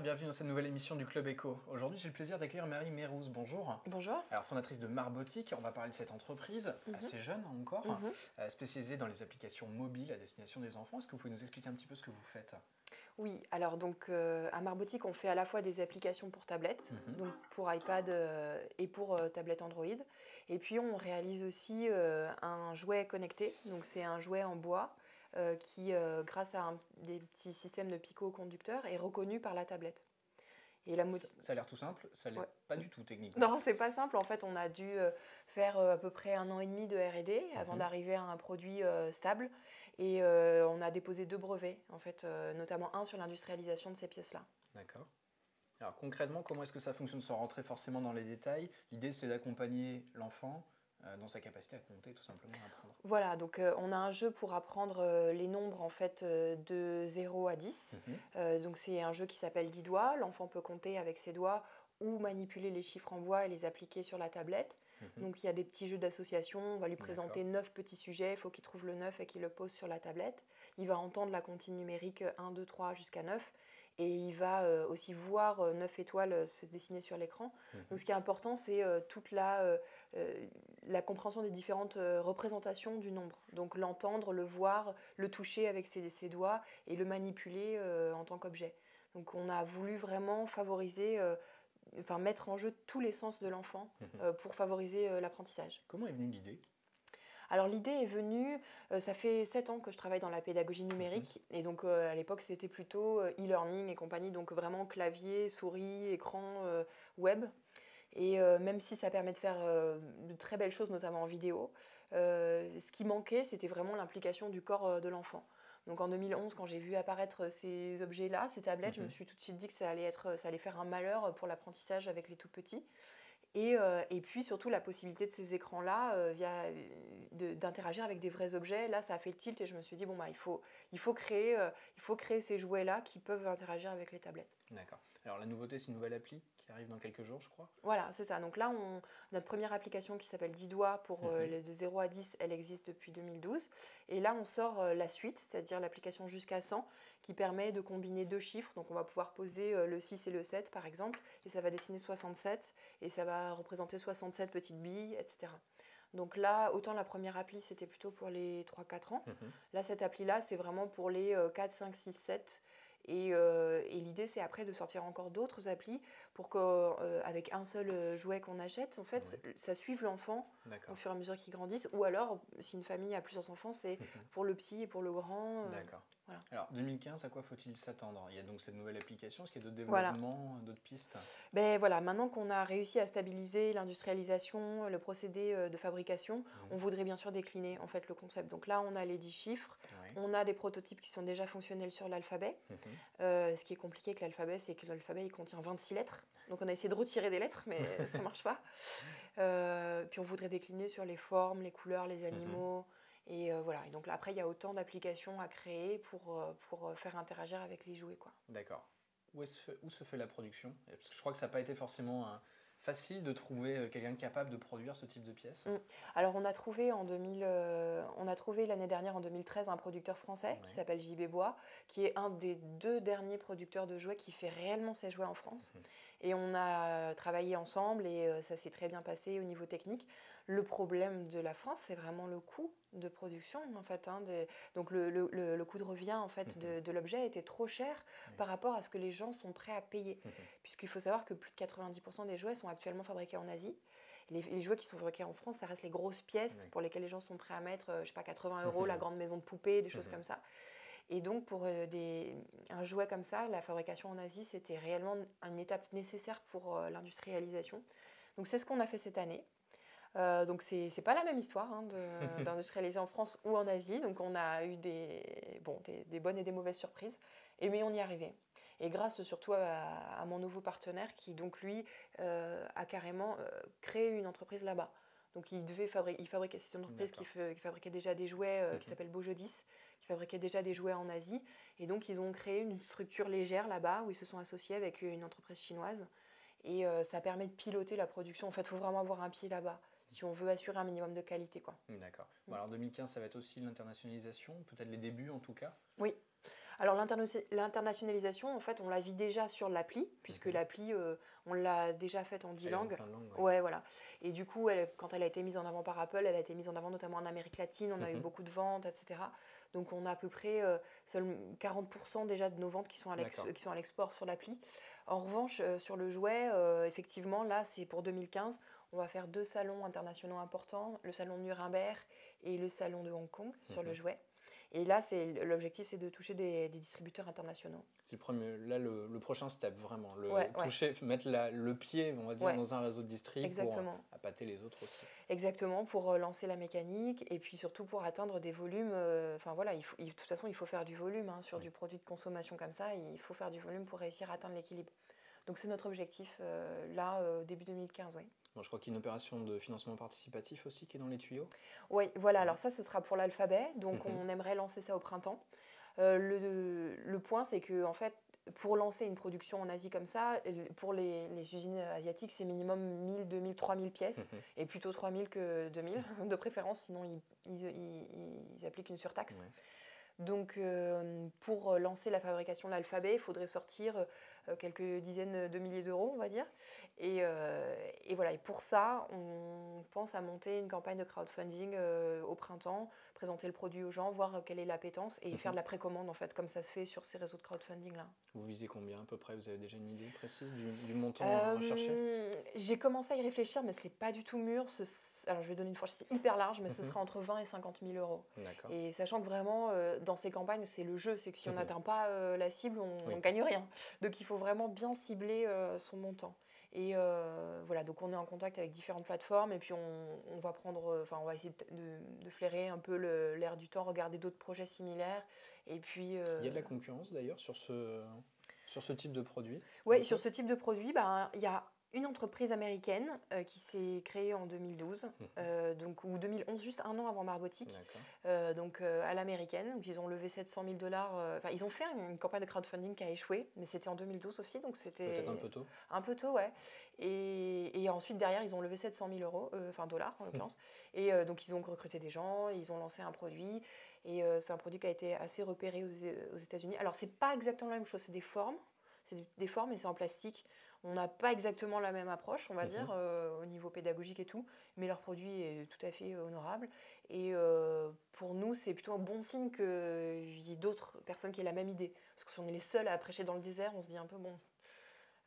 bienvenue dans cette nouvelle émission du Club Eco. Aujourd'hui, j'ai le plaisir d'accueillir Marie Mérouz. Bonjour. Bonjour. Alors, fondatrice de Marbotique, on va parler de cette entreprise, assez jeune encore, spécialisée dans les applications mobiles à destination des enfants. Est-ce que vous pouvez nous expliquer un petit peu ce que vous faites? Oui, alors donc à Marbotique, on fait à la fois des applications pour tablettes, donc pour iPad et pour tablette Android. Et puis on réalise aussi un jouet connecté, donc c'est un jouet en bois qui, grâce à des petits systèmes de picots conducteurs, est reconnu par la tablette. Et ça a l'air tout simple, ça l'est pas du tout techniquement. Non, c'est pas simple. En fait, on a dû faire à peu près 1 an et demi de R&D avant d'arriver à un produit stable. Et on a déposé 2 brevets, en fait, notamment un sur l'industrialisation de ces pièces-là. D'accord. Alors concrètement, comment est-ce que ça fonctionne sans rentrer forcément dans les détails? L'idée, c'est d'accompagner l'enfant dans sa capacité à compter, tout simplement, à apprendre. Voilà, donc on a un jeu pour apprendre les nombres en fait de 0 à 10. Donc c'est un jeu qui s'appelle 10 doigts. L'enfant peut compter avec ses doigts ou manipuler les chiffres en bois et les appliquer sur la tablette. Donc il y a des petits jeux d'association, on va lui présenter 9 petits sujets, il faut qu'il trouve le 9 et qu'il le pose sur la tablette. Il va entendre la comptine numérique 1, 2, 3 jusqu'à 9. Et il va aussi voir 9 étoiles se dessiner sur l'écran. Donc ce qui est important, c'est toute la compréhension des différentes représentations du nombre. Donc l'entendre, le voir, le toucher avec ses doigts et le manipuler en tant qu'objet. Donc on a voulu vraiment favoriser, mettre en jeu tous les sens de l'enfant pour favoriser l'apprentissage. Comment est venue l'idée ? Alors l'idée est venue, ça fait 7 ans que je travaille dans la pédagogie numérique et donc à l'époque c'était plutôt e-learning et compagnie, donc vraiment clavier, souris, écran, web. Et même si ça permet de faire de très belles choses, notamment en vidéo, ce qui manquait c'était vraiment l'implication du corps de l'enfant. Donc en 2011, quand j'ai vu apparaître ces objets-là, ces tablettes, je me suis tout de suite dit que ça allait faire un malheur pour l'apprentissage avec les tout petits. Et puis surtout la possibilité de ces écrans-là d'interagir avec des vrais objets. Là, ça a fait le tilt et je me suis dit, bon, bah, il faut créer ces jouets-là qui peuvent interagir avec les tablettes. D'accord. Alors la nouveauté, c'est une nouvelle appli qui arrive dans quelques jours, je crois. Voilà, c'est ça. Donc là, notre première application qui s'appelle 10 doigts pour les de 0 à 10, elle existe depuis 2012. Et là, on sort la suite, c'est-à-dire l'application jusqu'à 100, qui permet de combiner 2 chiffres. Donc on va pouvoir poser le 6 et le 7, par exemple, et ça va dessiner 67, et ça va représenter 67 petites billes, etc. Donc là, autant la première appli, c'était plutôt pour les 3-4 ans. Là, cette appli-là, c'est vraiment pour les 4, 5, 6, 7. Et l'idée, c'est après de sortir encore d'autres applis pour qu'avec un seul jouet qu'on achète, en fait, ça suive l'enfant au fur et à mesure qu'il grandisse. Ou alors, si une famille a plusieurs enfants, c'est pour le petit et pour le grand. D'accord. Voilà. Alors, 2015, à quoi faut-il s'attendre? Il y a donc cette nouvelle application. Est-ce qu'il y a d'autres développements, d'autres pistes? Ben voilà, maintenant qu'on a réussi à stabiliser l'industrialisation, le procédé de fabrication, on voudrait bien sûr décliner en fait le concept. Donc là, on a les 10 chiffres, on a des prototypes qui sont déjà fonctionnels sur l'alphabet. Ce qui est compliqué avec l'alphabet, c'est que l'alphabet il contient 26 lettres. Donc on a essayé de retirer des lettres, mais ça ne marche pas. Puis on voudrait décliner sur les formes, les couleurs, les animaux. Et voilà. Et donc là, après, il y a autant d'applications à créer pour faire interagir avec les jouets, quoi. D'accord. Où se fait la production? Parce que je crois que ça n'a pas été forcément facile de trouver quelqu'un capable de produire ce type de pièces. Alors on a trouvé l'année dernière, en 2013, un producteur français qui s'appelle JB Bois, qui est un des 2 derniers producteurs de jouets qui fait réellement ses jouets en France. Et on a travaillé ensemble et ça s'est très bien passé au niveau technique. Le problème de la France, c'est vraiment le coût de production, en fait. Donc le coût de revient en fait, de l'objet était trop cher par rapport à ce que les gens sont prêts à payer. Puisqu'il faut savoir que plus de 90% des jouets sont actuellement fabriqués en Asie. Les jouets qui sont fabriqués en France, ça reste les grosses pièces pour lesquelles les gens sont prêts à mettre, je sais pas, 80 €, la grande maison de poupée, des choses comme ça. Et donc pour un jouet comme ça, la fabrication en Asie, c'était réellement une étape nécessaire pour l'industrialisation. Donc c'est ce qu'on a fait cette année. Donc c'est pas la même histoire d'industrialiser en France ou en Asie. Donc on a eu des bonnes et des mauvaises surprises, mais on y est arrivé. Et grâce surtout à mon nouveau partenaire qui donc lui a carrément créé une entreprise là-bas. Donc c'est une entreprise qui fabriquait déjà des jouets qui s'appelle Beaujodis, qui fabriquait déjà des jouets en Asie. Et donc ils ont créé une structure légère là-bas où ils se sont associés avec une entreprise chinoise. Et ça permet de piloter la production. En fait, il faut vraiment avoir un pied là-bas si on veut assurer un minimum de qualité, quoi. D'accord. Bon, alors 2015, ça va être aussi l'internationalisation, peut-être les débuts en tout cas? Oui. Alors l'internationalisation, en fait, on la vit déjà sur l'appli, puisque l'appli, on l'a déjà faite en 10 langues. Ouais, voilà. Et du coup, quand elle a été mise en avant par Apple, elle a été mise en avant notamment en Amérique latine, on a eu beaucoup de ventes, etc. Donc on a à peu près seulement 40% déjà de nos ventes qui sont à l'export sur l'appli. En revanche, sur le jouet, effectivement, là, c'est pour 2015. On va faire 2 salons internationaux importants, le salon de Nuremberg et le salon de Hong Kong sur le jouet. Et là, l'objectif, c'est de toucher des distributeurs internationaux. C'est le prochain step, vraiment. Ouais. Mettre le pied, on va dire, dans un réseau de distrib pour appâter les autres aussi. Exactement, pour lancer la mécanique et puis surtout pour atteindre des volumes. De toute façon, il faut faire du volume sur du produit de consommation comme ça. Il faut faire du volume pour réussir à atteindre l'équilibre. Donc c'est notre objectif, début 2015, oui. Bon, je crois qu'il y a une opération de financement participatif aussi qui est dans les tuyaux. Oui, voilà, alors ça, ce sera pour l'alphabet, donc on aimerait lancer ça au printemps. Le point, c'est que en fait, pour lancer une production en Asie comme ça, pour les usines asiatiques, c'est minimum 1000, 2000, 3000 pièces, et plutôt 3000 que 2000, de préférence, sinon ils appliquent une surtaxe. Ouais. Donc, pour lancer la fabrication de l'alphabet, il faudrait sortir quelques dizaines de milliers d'euros, on va dire. Et voilà. Et pour ça, on pense à monter une campagne de crowdfunding au printemps, présenter le produit aux gens, voir quelle est l'appétence et faire de la précommande, en fait, comme ça se fait sur ces réseaux de crowdfunding-là. Vous visez combien à peu près? Vous avez déjà une idée précise du montant à rechercher? J'ai commencé à y réfléchir, mais c'est pas du tout mûr. Alors, je vais donner une fourchette hyper large, mais ce sera entre 20 et 50 000 euros. D'accord. Et sachant que vraiment, dans ces campagnes, c'est le jeu. C'est que si on n'atteint pas la cible, on ne gagne rien. Donc, il faut vraiment bien cibler son montant. Et voilà, donc on est en contact avec différentes plateformes et puis on va on va essayer de flairer un peu l'air du temps, regarder d'autres projets similaires. Et puis, il y a de la concurrence d'ailleurs sur ce type de produit? Oui, sur ce type de produit, il y a une entreprise américaine qui s'est créée en 2012, ou 2011, juste un an avant Marbotic, à l'américaine. Donc ils ont levé 700 000 $. Ils ont fait une campagne de crowdfunding qui a échoué, mais c'était en 2012 aussi, donc c'était... Peut-être un peu tôt. Un peu tôt, ouais. Et ensuite, derrière, ils ont levé 700 000 euros, dollars en l'occurrence. Et donc ils ont recruté des gens, ils ont lancé un produit. Et c'est un produit qui a été assez repéré aux États-Unis. Alors, c'est pas exactement la même chose, c'est des formes. C'est des formes et c'est en plastique. On n'a pas exactement la même approche, on va dire, au niveau pédagogique et tout, mais leur produit est tout à fait honorable. Et pour nous, c'est plutôt un bon signe qu'il y ait d'autres personnes qui aient la même idée. Parce que si on est les seuls à prêcher dans le désert, on se dit un peu bon.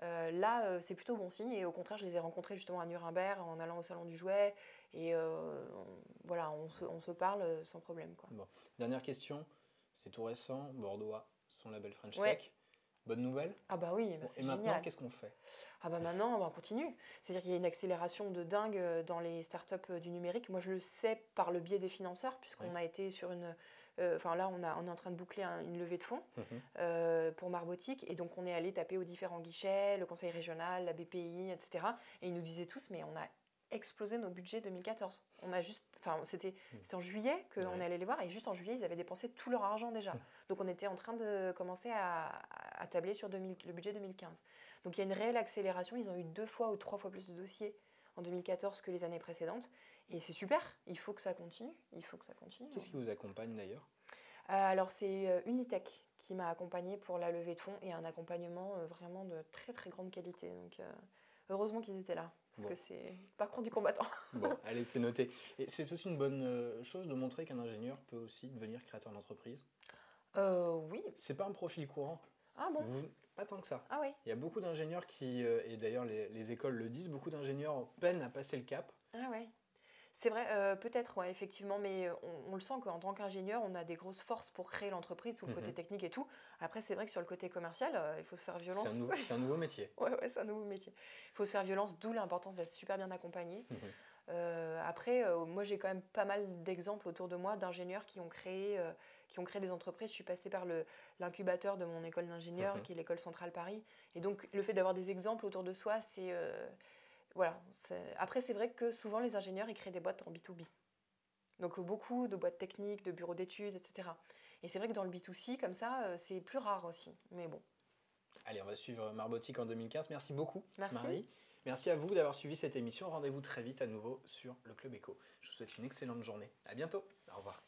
Là, c'est plutôt bon signe. Et au contraire, je les ai rencontrés justement à Nuremberg en allant au salon du jouet. Et voilà, on se parle sans problème, quoi. Bon. Dernière question, c'est tout récent, Bordeaux, son label French Tech. Bonne nouvelle? Ah bah oui, c'est génial. Et maintenant, qu'est-ce qu'on fait? Ah bah maintenant, on continue. C'est-à-dire qu'il y a une accélération de dingue dans les startups du numérique. Moi, je le sais par le biais des financeurs, puisqu'on a été sur une... là, on est en train de boucler une levée de fonds pour Marbotic. Et donc, on est allé taper aux différents guichets, le conseil régional, la BPI, etc. Et ils nous disaient tous, mais on a explosé nos budgets 2014. C'était en juillet qu'on allait les voir, et juste en juillet, ils avaient dépensé tout leur argent déjà. Donc on était en train de commencer à tabler sur le budget 2015. Donc il y a une réelle accélération, ils ont eu 2 fois ou 3 fois plus de dossiers en 2014 que les années précédentes, et c'est super, il faut que ça continue. Qu'est-ce qui vous accompagne d'ailleurs? Alors c'est Unitech qui m'a accompagnée pour la levée de fonds, et un accompagnement vraiment de très très grande qualité. Donc heureusement qu'ils étaient là, parce que c'est le parcours du combattant. Bon, allez, c'est noté. Et c'est aussi une bonne chose de montrer qu'un ingénieur peut aussi devenir créateur d'entreprise? Oui. C'est pas un profil courant. Ah bon? Pas tant que ça. Ah oui. Il y a beaucoup d'ingénieurs qui, et d'ailleurs les écoles le disent, beaucoup d'ingénieurs peinent à passer le cap. Ah ouais. C'est vrai, peut-être, ouais, effectivement, mais on le sent qu'en tant qu'ingénieur, on a des grosses forces pour créer l'entreprise, tout le côté technique et tout. Après, c'est vrai que sur le côté commercial, il faut se faire violence. C'est un nouveau métier. Ouais, c'est un nouveau métier. Il faut se faire violence, d'où l'importance d'être super bien accompagné. Après, moi, j'ai quand même pas mal d'exemples autour de moi d'ingénieurs qui ont créé des entreprises. Je suis passée par l'incubateur de mon école d'ingénieur, qui est l'école centrale Paris. Et donc, le fait d'avoir des exemples autour de soi, c'est... Voilà. Après, c'est vrai que souvent, les ingénieurs, ils créent des boîtes en B2B. Donc, beaucoup de boîtes techniques, de bureaux d'études, etc. Et c'est vrai que dans le B2C, comme ça, c'est plus rare aussi. Mais bon. Allez, on va suivre Marbotic en 2015. Merci beaucoup, Merci. Marie. Merci à vous d'avoir suivi cette émission. Rendez-vous très vite à nouveau sur le Club Éco. Je vous souhaite une excellente journée. À bientôt. Au revoir.